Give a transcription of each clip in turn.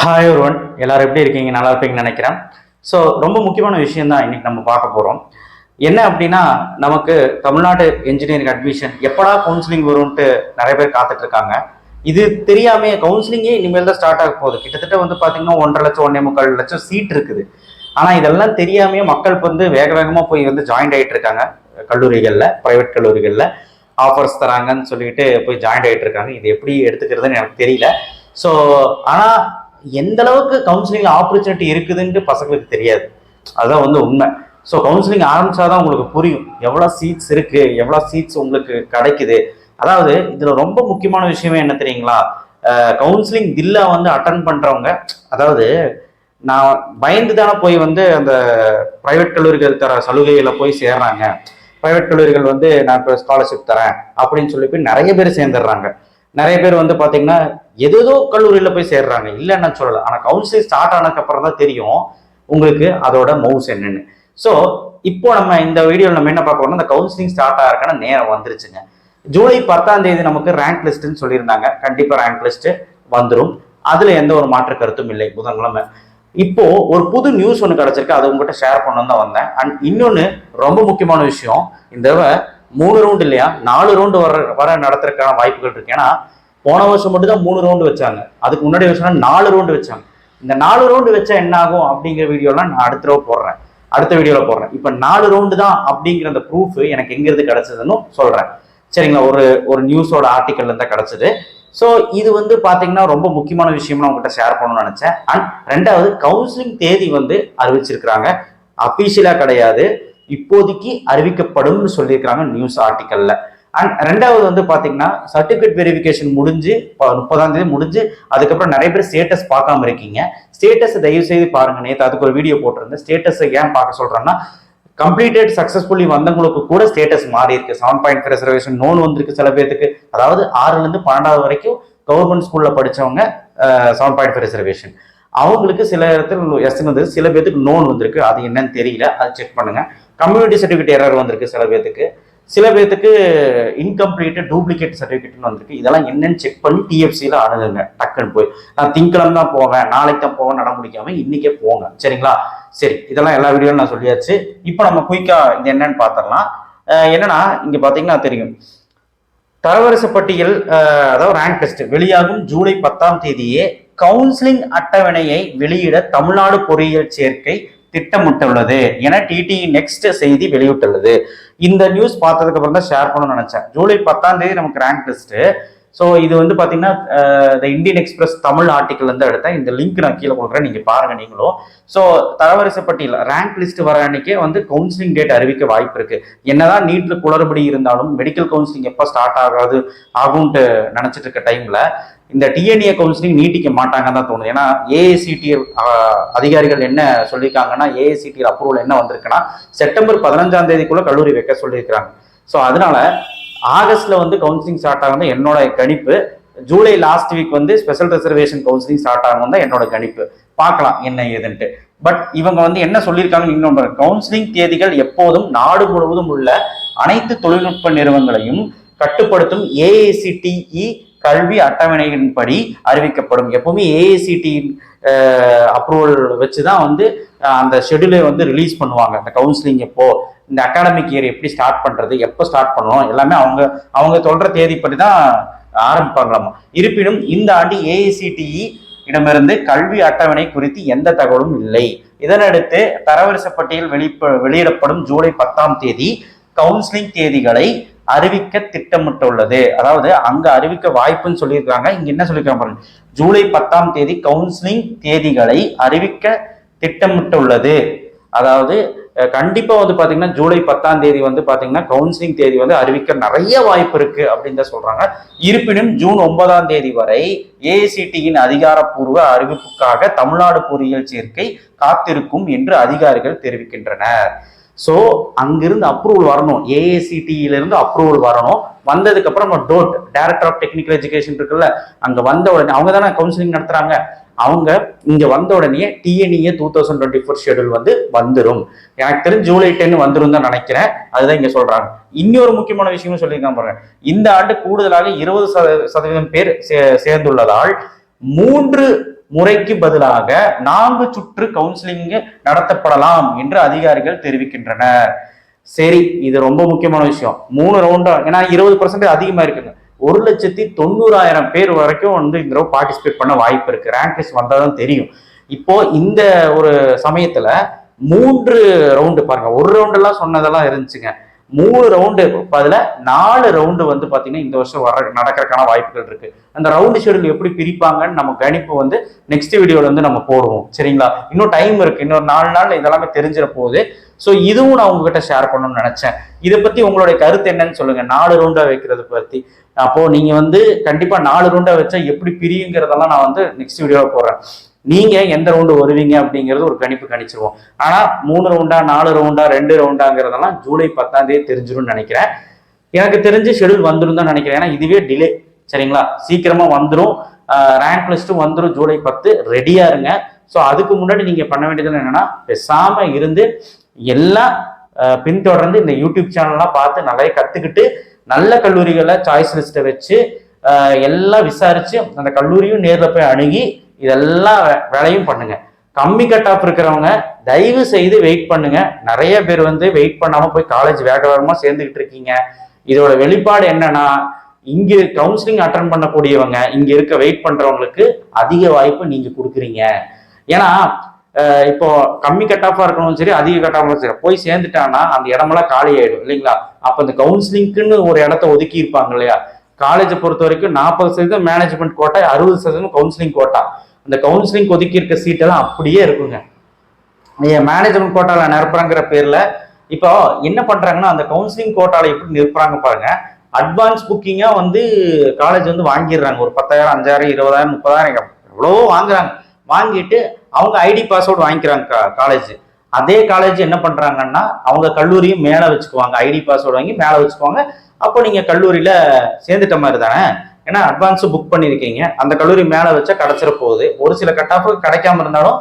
Hi ஒருவன் எல்லாரும் எப்படி இருக்கீங்க? நல்லா இருப்பீங்கன்னு நினைக்கிறேன். ஸோ ரொம்ப முக்கியமான விஷயம் தான் இன்னைக்கு நம்ம பார்க்க போகிறோம். என்ன அப்படின்னா, நமக்கு தமிழ்நாடு இன்ஜினியரிங் அட்மிஷன் எப்படா கவுன்சிலிங் வரும்ன்ட்டு நிறைய பேர் காத்துட்டு இருக்காங்க. இது தெரியாம கவுன்சிலிங்கே இனிமேல் தான் ஸ்டார்ட் ஆக போகுது. கிட்டத்தட்ட வந்து பார்த்தீங்கன்னா 1,50,000 1,45,00,000 சீட் இருக்குது. ஆனால் இதெல்லாம் தெரியாமே மக்கள் வேக வேகமாக போய் ஜாயின்ட் ஆகிட்டு இருக்காங்க. கல்லூரிகளில், ப்ரைவேட் கல்லூரிகளில் ஆஃபர்ஸ் தராங்கன்னு சொல்லிட்டு போய் ஜாயின்ட் ஆகிட்டு இருக்காங்க. இது எப்படி எடுத்துக்கிறதுன்னு எனக்கு தெரியல. ஸோ ஆனால் எந்த அளவுக்கு கவுன்சிலிங் ஆப்பர்ச்சுனிட்டி இருக்குதுன்ட்டு பசங்களுக்கு தெரியாது. அதுதான் உண்மை. ஸோ கவுன்சிலிங் ஆரம்பிச்சாதான் உங்களுக்கு புரியும் எவ்வளோ சீட்ஸ் இருக்கு, எவ்வளோ சீட்ஸ் உங்களுக்கு கிடைக்குது. அதாவது இதுல ரொம்ப முக்கியமான விஷயமே என்ன தெரியுங்களா? கவுன்சிலிங் தில்லா அட்டன் பண்றவங்க, அதாவது நான் பயந்து தானே போய் அந்த பிரைவேட் கல்லூரிகள் தர சலுகைகளை போய் சேர்றாங்க. பிரைவேட் கல்லூரிகள் நான் இப்போ ஸ்காலர்ஷிப் தரேன் அப்படின்னு சொல்லி போய் நிறைய பேர் சேர்ந்துடுறாங்க. நிறைய பேர் பாத்தீங்கன்னா ஏதோ கல்லூரியில போய் சேர்றாங்க, இல்லைன்னு சொல்லலை. ஆனா கவுன்சிலிங் ஸ்டார்ட் ஆனதுக்கு அப்புறம் தான் தெரியும் உங்களுக்கு அதோட மவுஸ் என்னன்னு. ஸோ இப்போ நம்ம இந்த வீடியோவில் நம்ம என்ன பார்க்கணும்னா, இந்த கவுன்சிலிங் ஸ்டார்ட் ஆகிறதுக்கான நேரம் வந்துருச்சுங்க. ஜூலை 10 நமக்கு ரேங்க் லிஸ்ட்னு சொல்லியிருந்தாங்க. கண்டிப்பா ரேங்க் லிஸ்ட் வந்துடும், அதுல எந்த ஒரு மாற்று கருத்தும் இல்லை. புதன்கிழமை இப்போ ஒரு புது நியூஸ் ஒன்று கிடைச்சிருக்கு, அதை உங்ககிட்ட ஷேர் பண்ணணும் தான் வந்தேன். அண்ட் இன்னொன்னு ரொம்ப முக்கியமான விஷயம், இந்த 3 ரவுண்ட் இல்லையா 4 ரவுண்டு வர நடத்துறதுக்கான வாய்ப்புகள் இருக்கு. ஏன்னா போன வருஷம் மட்டும் தான் 3 ரவுண்டு வச்சாங்க, அதுக்கு முன்னாடி வருஷம் 4 ரவுண்டு வச்சாங்க. இந்த 4 ரவுண்டு வச்சா என்ன ஆகும் அப்படிங்கிற வீடியோலாம் நான் அடுத்த வீடியோல போடுறேன். இப்ப 4 ரவுண்டு தான் அப்படிங்கிற அந்த ப்ரூஃப் எனக்கு எங்கிருந்து கிடைச்சதுன்னு சொல்றேன். சரிங்களா? ஒரு நியூஸோட ஆர்டிக்கல்ல இருந்தா கிடைச்சது. ஸோ இது பாத்தீங்கன்னா ரொம்ப முக்கியமான விஷயம்னு உங்ககிட்ட ஷேர் பண்ணணும்னு நினைச்சேன். அண்ட் 2வது கவுன்சிலிங் தேதி அறிவிச்சிருக்கிறாங்க. அபிஷியலா கிடையாது, இப்போதைக்கு அறிவிக்கப்படும் சொல்லியிருக்கிறாங்க நியூஸ் ஆர்டிக்கல்ல. அண்ட் 2வது பாத்தீங்கன்னா சர்டிபிகேட் வெரிஃபிகேஷன் முடிஞ்சு 30 முடிஞ்சு, அதுக்கப்புறம் நிறைய பேர் ஸ்டேட்டஸ் பார்க்காம இருக்கீங்க. ஸ்டேட்டஸ் தயவு செய்து பாருங்க. நேற்று அதுக்கு ஒரு வீடியோ போட்டிருந்தேன். ஸ்டேட்டஸ் ஏன் பார்க்க சொல்றேன்னா, கம்ப்ளீட்டட் சக்சஸ்ஃபுல்லி வந்தவங்களுக்கு கூட ஸ்டேட்டஸ் மாறி இருக்கு. 7.5 ரிசர்வேஷன் நோன் வந்திருக்கு சில பேருக்கு. அதாவது 6ல இருந்து 12வது வரைக்கும் கவர்மெண்ட் ஸ்கூல்ல படிச்சவங்க 7.5 ரிசர்வேஷன், அவங்களுக்கு சில இடத்துல எஸ் வந்திருக்கு, சில பேருக்கு நோன் வந்திருக்கு. அது என்னன்னு தெரியல, அது செக் பண்ணுங்க. கம்யூனிட்டி சர்டிஃபிகேட் எரர் வந்திருக்கு சில பேருக்கு இன்கம்ப்ளீட் டூப்ளிகேட் சர்டிஃபிகேட்னு வந்திருக்கு. இதெல்லாம் என்னன்னு செக் பண்ணி டிஎஃப்சியில் அணுகுங்க. டக்குன்னு போய் நான் திங்கக்கிழமை தான் போவேன், நாளைக்கு தான் போவேன் நட முடிக்காம இன்னைக்கே போங்க. சரிங்களா? சரி, இதெல்லாம் எல்லா வீடியோவும் நான் சொல்லியாச்சு. இப்போ நம்ம குயிக்கா இது என்னன்னு பார்த்துடலாம். என்னன்னா இங்க பாத்தீங்கன்னா தெரியும், தரவரிசை பட்டியல் அதாவது ரேங்க் லிஸ்ட் வெளியாகும் ஜூலை 10 கவுன்சிலிங் அட்டவணையை வெளியிட தமிழ்நாடு பொறியியல் சேர்க்கை திட்டமிட்டுள்ளது என டிடி நெக்ஸ்ட் செய்தி வெளியிட்டுள்ளது. இந்த நியூஸ் பார்த்ததுக்கு அப்புறம் தான் ஷேர் பண்ணணும்னு நினைச்சேன். ஜூலை 10 நமக்கு ரேங்க் லிஸ்ட். ஸோ இது பாத்தீங்கன்னா இந்தியன் எக்ஸ்பிரஸ் தமிழ் ஆர்டிக்கல் எடுத்தேன். இந்த லிங்க் நான் கீழே கொடுக்குறேன், நீங்க பாருங்க நீங்களும். ஸோ தரவரிசை பட்டியல் ரேங்க் லிஸ்ட் வர அன்னைக்கே கவுன்சிலிங் டேட் அறிவிக்க வாய்ப்பு இருக்கு. என்னதான் நீட்ல குளறுபடி இருந்தாலும் மெடிக்கல் கவுன்சிலிங் எப்போ ஸ்டார்ட் ஆகும்ட்டு நினைச்சிட்டு இருக்க டைம்ல இந்த டிஎன்ஏ கவுன்சிலிங் நீட்டிக்க மாட்டாங்கன்னு தான் தோணுது. ஏன்னா ஏஐசிடி அதிகாரிகள் என்ன சொல்லியிருக்காங்கன்னா, ஏஐசிடி அப்ரூவல் என்ன வந்திருக்குன்னா செப்டம்பர் 15 கல்லூரி வைக்க சொல்லியிருக்கிறாங்க. ஸோ அதனால ஆகஸ்ட்ல கவுன்சிலிங் ஸ்டார்ட் ஆகும் என்னோட கணிப்பு. July last week special reservation counselling start ஆகும் தான் என்னோட கணிப்பு. பார்க்கலாம் என்ன ஏதுன்ட்டு. பட் இவங்க என்ன சொல்லியிருக்காங்க, இன்னொன்று கவுன்சிலிங் தேதிகள் எப்போதும் நாடு முழுவதும் உள்ள அனைத்து தொழில்நுட்ப நிறுவனங்களையும் கட்டுப்படுத்தும் ஏஐசிடிஇ கல்வி அட்டவணையின்படி அறிவிக்கப்படும். எப்பவுமே ஏஐசிடி அப்ரூவல் வச்சுதான் அந்த ஷெடியூலை ரிலீஸ் பண்ணுவாங்க. அந்த கவுன்சிலிங் எப்போ, இந்த அகாடமிக் இயர் எப்படி ஸ்டார்ட் பண்றது, எப்போ ஸ்டார்ட் பண்ணணும், எல்லாமே அவங்க சொல்ற தேதிப்படி தான் ஆரம்பிப்பாங்களாமா. இருப்பினும் இந்த ஆண்டு ஏஐசிடிஇ இடமிருந்து கல்வி அட்டவணை குறித்து எந்த தகவலும் இல்லை. இதனடுத்து தரவரிசை பட்டியல் வெளியிடப்படும் ஜூலை 10 கவுன்சிலிங் தேதிகளை அறிவிக்க திட்டமிட்டுள்ளது. அதாவது அங்க அறிவிக்க வாய்ப்புன்னு சொல்லியிருக்காங்க. இங்க என்ன சொல்லியிருக்காங்க, ஜூலை 10 கவுன்சிலிங் தேதிகளை அறிவிக்க திட்டமிட்டுள்ளது. அதாவது கண்டிப்பா பாத்தீங்கன்னா ஜூலை 10 பாத்தீங்கன்னா கவுன்சிலிங் தேதி அறிவிக்க நிறைய வாய்ப்பு இருக்கு அப்படின்னு தான் சொல்றாங்க. இருப்பினும் ஜூன் 9 வரை ஏஐசிடியின் அதிகாரப்பூர்வ அறிவிப்புக்காக தமிழ்நாடு பொறியியல் சேர்க்கை காத்திருக்கும் என்று அதிகாரிகள் தெரிவிக்கின்றனர். ஸோ அங்கிருந்து அப்ரூவல் வரணும், ஏஐசிடியிலிருந்து அப்ரூவல் வரணும். வந்ததுக்கு அப்புறம் டோட் டைரக்டர் ஆஃப் டெக்னிக்கல் எஜுகேஷன் இருக்குல்ல, அங்க வந்த உடனே அவங்க தானே கவுன்சிலிங் நடத்துறாங்க. அவங்க இங்க வந்த உடனே டிஎன்இஏ 2024 ஷெடியூல் வந்துடும். எனக்கு தெரிஞ்சு ஜூலை 10 வந்துடும் தான் நினைக்கிறேன். அதுதான் இங்க சொல்றாங்க. இன்னொரு முக்கியமான விஷயமும் சொல்லியிருக்காங்க பாருங்க, இந்த ஆண்டு கூடுதலாக 20% பேர் சேர்ந்துள்ளதால் 3 முறைக்கு பதிலாக 4 சுற்று கவுன்சிலிங் நடத்தப்படலாம் என்று அதிகாரிகள் தெரிவிக்கின்றனர். சரி, இது ரொம்ப முக்கியமான விஷயம். 3 ரவுண்டா, ஏன்னா 20% அதிகமா இருக்குங்க. 1,90,000 பேர் வரைக்கும் வந்து இந்த தடவை பார்ட்டிசிபேட் பண்ண வாய்ப்பு இருக்கு. ரேங்க் லிஸ்ட் வந்தாதான் தெரியும். இப்போ இந்த ஒரு சமயத்துல 3 ரவுண்டு பாருங்க, ஒரு ரவுண்ட் எல்லாம் சொன்னதெல்லாம் இருந்துச்சுங்க. 3 ரவுண்டு அதுல 4 ரவுண்டு வந்து பாத்தீங்கன்னா இந்த வருஷம் நடக்கிறதுக்கான வாய்ப்புகள் இருக்கு. அந்த ரவுண்டு ஷெடியூல் எப்படி பிரிப்பாங்கன்னு நம்ம கணிப்பு வந்து நெக்ஸ்ட் வீடியோல வந்து நம்ம போடுவோம். சரிங்களா? இன்னும் டைம் இருக்கு, இன்னொரு 4 நாள் இதெல்லாமே தெரிஞ்சிட போகுது. ஸோ இதுவும் நான் உங்ககிட்ட ஷேர் பண்ணணும்னு நினைச்சேன். இதை பத்தி உங்களுடைய கருத்து என்னன்னு சொல்லுங்க, 4 ரவுண்டா வைக்கிறது பத்தி. அப்போ நீங்க வந்து கண்டிப்பா 4 ரவுண்டா வச்சா எப்படி பிரியுங்கிறதெல்லாம் நான் வந்து நெக்ஸ்ட் வீடியோல போடுறேன். நீங்க எந்த ரவுண்டு வருவீங்க அப்படிங்கிறது ஒரு கணிப்பு கணிச்சிருவோம். ஆனா 3 ரவுண்டா 4 ரவுண்டா 2 ரவுண்டாங்கிறதெல்லாம் ஜூலை 10ஆம் தேதி தெரிஞ்சிடும் நினைக்கிறேன். எனக்கு தெரிஞ்சு ஷெடியூல் வந்துடும் தான் நினைக்கிறேன். ஏன்னா இதுவே டிலே. சரிங்களா? சீக்கிரமா வந்துடும், ரேங்க் லிஸ்ட்டும் வந்துடும். ஜூலை 10 ரெடியா இருங்க. ஸோ அதுக்கு முன்னாடி நீங்க பண்ண வேண்டியது என்னன்னா, பேசாம இருந்து எல்லாம் பின்தொடர்ந்து இந்த யூடியூப் சேனல்லாம் பார்த்து நிறைய கத்துக்கிட்டு நல்ல கல்லூரிகளை சாய்ஸ் லிஸ்ட்டை வச்சு எல்லாம் விசாரிச்சு அந்த கல்லூரியும் நேரில் போய் அணுகி இதெல்லாம் வேலையும் பண்ணுங்க. கம்மி கட் ஆஃப் இருக்கிறவங்க தயவு செய்து வெயிட் பண்ணுங்க. நிறைய பேர் வந்து வெயிட் பண்ணாம போய் காலேஜ் வேக வேகமா சேர்ந்துக்கிட்டு இருக்கீங்க. இதோட வெளிப்பாடு என்னன்னா, இங்க கவுன்சிலிங் அட்டன் பண்ணக்கூடியவங்க இங்க இருக்க வெயிட் பண்றவங்களுக்கு அதிக வாய்ப்பு நீங்க கொடுக்குறீங்க. ஏன்னா இப்போ கம்மி கட் ஆஃபா இருக்கணும் சரி, அதிக கட் ஆஃப் சரி, போய் சேர்ந்துட்டான்னா அந்த இடமெல்லாம் காலி ஆயிடும் இல்லைங்களா? அப்ப இந்த கவுன்சிலிங்க்குன்னு ஒரு இடத்த ஒதுக்கி இருப்பாங்க இல்லையா? காலேஜை பொறுத்த வரைக்கும் 40% மேனேஜ்மெண்ட் கோட்டா, 60% கவுன்சிலிங் கோட்டா. அந்த கவுன்சிலிங் ஒதுக்கி இருக்க சீட்டெல்லாம் அப்படியே இருக்குங்க. மேனேஜ்மெண்ட் கோட்டால நிரப்புறாங்கிற பேர்ல இப்போ என்ன பண்றாங்கன்னா, அந்த கவுன்சிலிங் கோட்டால எப்படி நிரப்புறாங்க பாருங்க. அட்வான்ஸ் புக்கிங்கா வந்து காலேஜ் வந்து வாங்கிடுறாங்க. ஒரு 10,000 5,000 20,000 30,000 எவ்வளவோ வாங்குறாங்க. வாங்கிட்டு அவங்க ஐடி பாஸ்வேர்டு வாங்கிக்கிறாங்க காலேஜ். அதே காலேஜ் என்ன பண்றாங்கன்னா, அவங்க கல்லூரியும் மேல வச்சுக்குவாங்க, ஐடி பாஸ்வேர்டு வாங்கி மேல வச்சுக்குவாங்க. அப்போ நீங்க கல்லூரியில சேர்ந்துட்ட மாதிரி தானே. ஏன்னா அட்வான்ஸ் புக் பண்ணிருக்கீங்க, அந்த கல்லூரி மேல வச்சா கிடைச்சிட போகுது. ஒரு சில கட் ஆஃப் கிடைக்காம இருந்தாலும்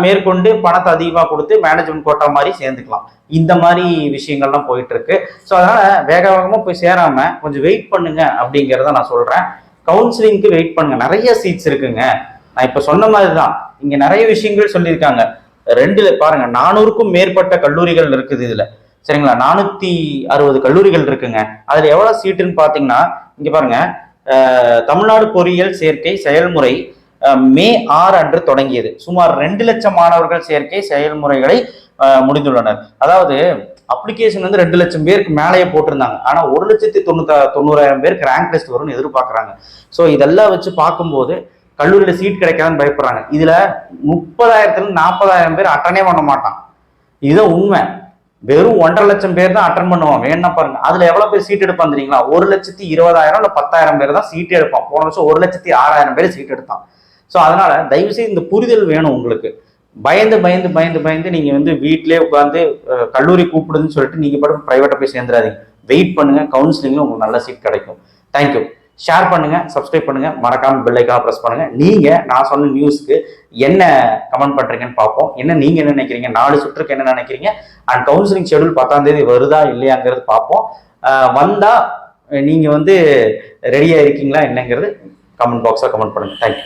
மேற்கொண்டு பணத்தை அதிகமாக கொடுத்து மேனேஜ்மெண்ட் கோட்டா மாதிரி சேர்ந்துக்கலாம். இந்த மாதிரி விஷயங்கள்லாம் போயிட்டு இருக்கு. ஸோ அதனால வேக வேகமாக போய் சேராம கொஞ்சம் வெயிட் பண்ணுங்க அப்படிங்கிறத நான் சொல்றேன். கவுன்சிலிங்க்கு வெயிட் பண்ணுங்க, நிறைய சீட்ஸ் இருக்குங்க. நான் இப்ப சொன்ன மாதிரி தான் இங்க நிறைய விஷயங்கள் சொல்லியிருக்காங்க. 2 பாருங்க, 400க்கும் மேற்பட்ட கல்லூரிகள் இருக்குது இதுல. சரிங்களா? 460 கல்லூரிகள் இருக்குங்க. அதுல எவ்வளவு சீட்டுன்னு பாத்தீங்கன்னா, இங்க பாருங்க, தமிழ்நாடு பொறியியல் சேர்க்கை செயல்முறை மே 6 அன்று தொடங்கியது. சுமார் 2 லட்சம் மாணவர்கள் சேர்க்கை செயல்முறைகளை முடிந்துள்ளனர். அதாவது அப்ளிகேஷன் வந்து 2 லட்சம் பேருக்கு மேலேயே போட்டிருந்தாங்க. ஆனா 1,90,000 பேருக்கு ரேங்க் லிஸ்ட் வரும்னு எதிர்பார்க்கறாங்க. ஸோ இதெல்லாம் வச்சு பார்க்கும்போது கல்லூரியில சீட் கிடைக்காதுன்னு பயப்படுறாங்க. இதுல 30,000 40,000 பேர் அட்டனே பண்ண மாட்டான். இதுதான் உண்மை. வெறும் 1,50,000 லட்சம் பேர் தான் அட்டன் பண்ணுவாங்க. வேணா பாருங்க, அதுல எவ்வளவு பேர் சீட் எடுப்பான் தெரியுங்களா? 1,20,000 இல்ல 10,000 பேர் தான் சீட் எடுப்பான். போன வருஷம் 1,06,000 பேர் சீட் எடுத்தான். ஸோ அதனால தயவு செய்து இந்த புரிதல் வேணும் உங்களுக்கு. பயந்து பயந்து பயந்து பயந்து நீங்க வந்து வீட்டிலேயே உட்காந்து கல்லூரி கூப்பிடுதுன்னு சொல்லிட்டு நீங்க பாட்டு பிரைவேட்டா போய் சேர்ந்துடாதீங்க. வெயிட் பண்ணுங்க, கவுன்சிலிங்ல உங்களுக்கு நல்ல சீட் கிடைக்கும். தேங்க்யூ. ஷேர் பண்ணுங்க, சப்ஸ்கிரைப் பண்ணுங்க, மறக்காம பெல் ஐக்கான பிரஸ் பண்ணுங்க. நீங்க நான் சொன்ன நியூஸ்க்கு என்ன கமெண்ட் பண்றீங்கன்னு பார்ப்போம். நீங்க என்ன நினைக்கிறீங்க, 4 சுற்றுக்கு என்ன நினைக்கிறீங்க, அண்ட் கவுன்சிலிங் ஷெடியூல் 10ஆம் தேதி வருதா இல்லையாங்கிறது பார்ப்போம். வந்தா நீங்க வந்து ரெடியா இருக்கீங்களா என்னங்கிறது கமெண்ட் பாக்ஸ்ல கமெண்ட் பண்ணுங்க. தேங்க்யூ.